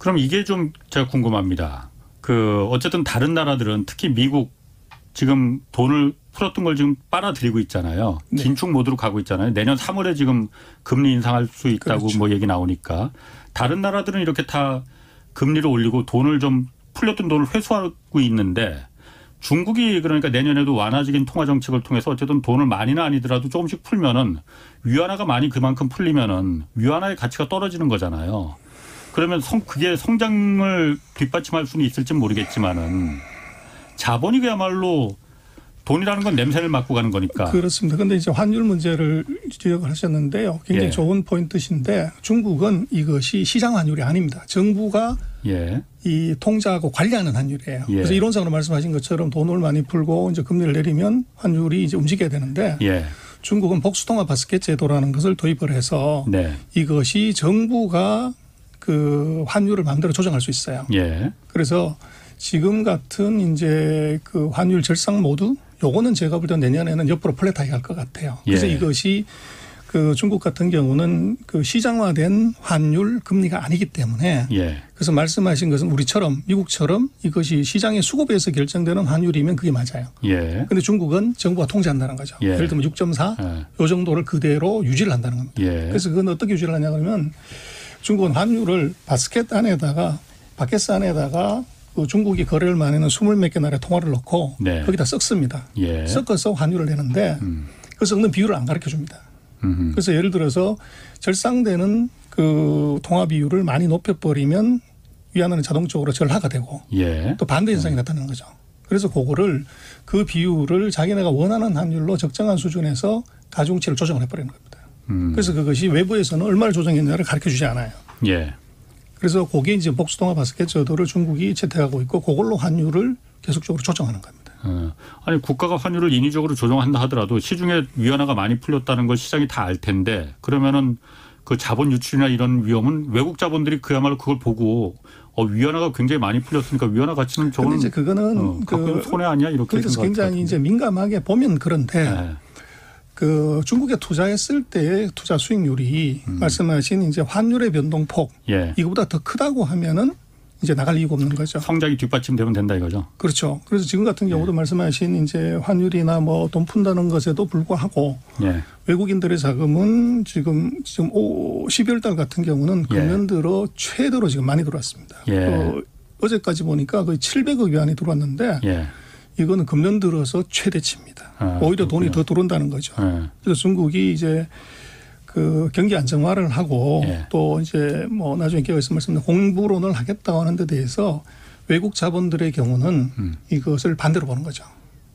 그럼 이게 좀 제가 궁금합니다. 어쨌든 다른 나라들은 특히 미국 지금 돈을 풀었던 걸 지금 빨아들이고 있잖아요. 네. 긴축 모드로 가고 있잖아요. 내년 3월에 지금 금리 인상할 수 있다고 그렇죠. 뭐 얘기 나오니까 다른 나라들은 이렇게 다 금리를 올리고 돈을 좀 풀렸던 돈을 회수하고 있는데 중국이 그러니까 내년에도 완화적인 통화 정책을 통해서 어쨌든 돈을 많이는 아니더라도 조금씩 풀면은 위안화가 많이 그만큼 풀리면은 위안화의 가치가 떨어지는 거잖아요. 그러면 그게 성장을 뒷받침할 수는 있을지는 모르겠지만은 자본이 그야말로 돈이라는 건 냄새를 맡고 가는 거니까. 그렇습니다. 그런데 이제 환율 문제를 지적을 하셨는데요. 굉장히 예. 좋은 포인트신데 중국은 이것이 시장 환율이 아닙니다. 정부가 예. 이 통제하고 관리하는 환율이에요. 예. 그래서 이론상으로 말씀하신 것처럼 돈을 많이 풀고 이제 금리를 내리면 환율이 이제 움직여야 되는데 예. 중국은 복수통화 바스켓 제도라는 것을 도입을 해서 네. 이것이 정부가 그 환율을 마음대로 조정할 수 있어요. 예. 그래서 지금 같은 이제 그 환율 절상 모드 요거는 제가 볼 때 내년에는 옆으로 플랫하게 갈 것 같아요. 그래서 예. 이것이 그 중국 같은 경우는 그 시장화된 환율 금리가 아니기 때문에 예. 그래서 말씀하신 것은 우리처럼 미국처럼 이것이 시장의 수급에서 결정되는 환율이면 그게 맞아요. 예. 그런데 중국은 정부가 통제한다는 거죠. 예. 예를 들면 6.4 예. 요 정도를 그대로 유지를 한다는 겁니다. 예. 그래서 그건 어떻게 유지를 하냐 그러면 중국은 환율을 바스켓 안에다가 바켓스 안에다가 그 중국이 거래를 많이 하는 20몇 개 나라의 통화를 넣고 네. 거기다 섞습니다. 예. 섞어서 환율을 내는데 그 섞는 비율을 안 가르쳐 줍니다. 그래서 예를 들어서 절상되는 그 통화 비율을 많이 높여버리면 위안화는 자동적으로 절하가 되고 예. 또 반대 현상이 나타나는 거죠. 그래서 그거를 그 비율을 자기네가 원하는 환율로 적정한 수준에서 가중치를 조정을 해버리는 겁니다. 그래서 그것이 외부에서는 얼마를 조정했냐를 가르쳐 주지 않아요. 예. 그래서 그게 이제 복수통화 바스켓 제도를 중국이 채택하고 있고 그걸로 환율을 계속적으로 조정하는 겁니다. 아니 국가가 환율을 인위적으로 조정한다 하더라도 시중에 위안화가 많이 풀렸다는 걸 시장이 다 알 텐데 그러면은 그 자본 유출이나 이런 위험은 외국 자본들이 그야말로 그걸 보고 위안화가 굉장히 많이 풀렸으니까 위안화 가치는 저거는 이제 그거는 그 손해 아니야 이렇게 그래서 생각할 굉장히 이제 민감하게 보면 그런데 네. 그 중국에 투자했을 때의 투자 수익률이 말씀하신 이제 환율의 변동폭 예. 이거보다 더 크다고 하면은 이제 나갈 이유가 없는 거죠. 성장이 뒷받침되면 된다 이거죠. 그렇죠. 그래서 지금 같은 경우도 말씀하신 이제 환율이나 뭐 돈 푼다는 것에도 불구하고 예. 외국인들의 자금은 지금 12월 달 같은 경우는 금년 들어 최대로 지금 많이 들어왔습니다. 예. 어제까지 보니까 거의 700억 위안이 들어왔는데 예. 이거는 금년 들어서 최대치입니다. 오히려 돈이 더 들어온다는 거죠. 예. 그래서 중국이 이제 그 경기 안정화를 하고 예. 또 이제 뭐 나중에 기회가 있으면 말씀드린 공부론을 하겠다고 하는 데 대해서 외국 자본들의 경우는 이것을 반대로 보는 거죠.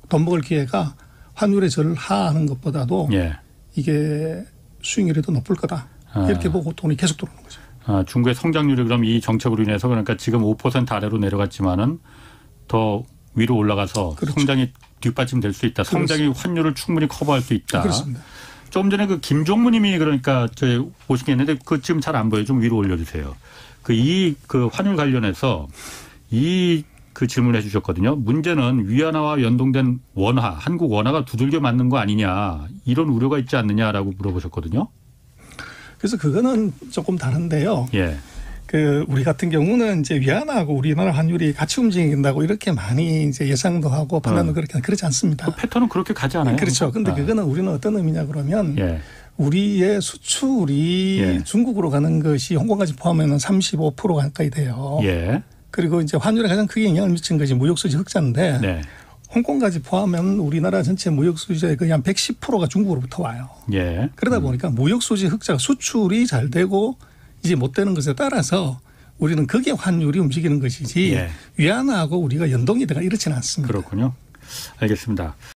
돈 먹을 기회가 환율에 절하하는 것보다도 예. 이게 수익률이 더 높을 거다. 이렇게 보고 돈이 계속 들어오는 거죠. 중국의 성장률이 그럼 이 정책으로 인해서 그러니까 지금 5% 아래로 내려갔지만은 더 위로 올라가서 그렇죠. 성장이 뒷받침될 수 있다. 성장이 환율을 충분히 커버할 수 있다. 그렇습니다. 좀 전에 그 김종무님이 그러니까 저 보신 게 있는데 그 지금 잘 안 보여요. 좀 위로 올려주세요. 그 환율 관련해서 그 질문을 해주셨거든요. 문제는 위안화와 연동된 원화, 한국 원화가 두들겨 맞는 거 아니냐 이런 우려가 있지 않느냐라고 물어보셨거든요. 그래서 그거는 조금 다른데요. 예. 그 우리 같은 경우는 이제 위안화하고 우리나라 환율이 같이 움직인다고 이렇게 많이 이제 예상도 하고 판단도 그렇지 않습니다. 그 패턴은 그렇게 가지 않아요. 그렇죠. 근데 그거는 우리는 어떤 의미냐 그러면 우리의 수출이 중국으로 가는 것이 홍콩까지 포함하면 35% 가까이 돼요. 예. 그리고 이제 환율에 가장 크게 영향을 미친 것이 무역수지 흑자인데 네. 홍콩까지 포함하면 우리나라 전체 무역수지의 거의 한 110%가 중국으로부터 와요. 예. 그러다 보니까 무역수지 흑자가 수출이 잘 되고 이제 못 되는 것에 따라서 우리는 그게 환율이 움직이는 것이지 위안화하고 우리가 연동이 되가 이렇지는 않습니다. 그렇군요. 알겠습니다.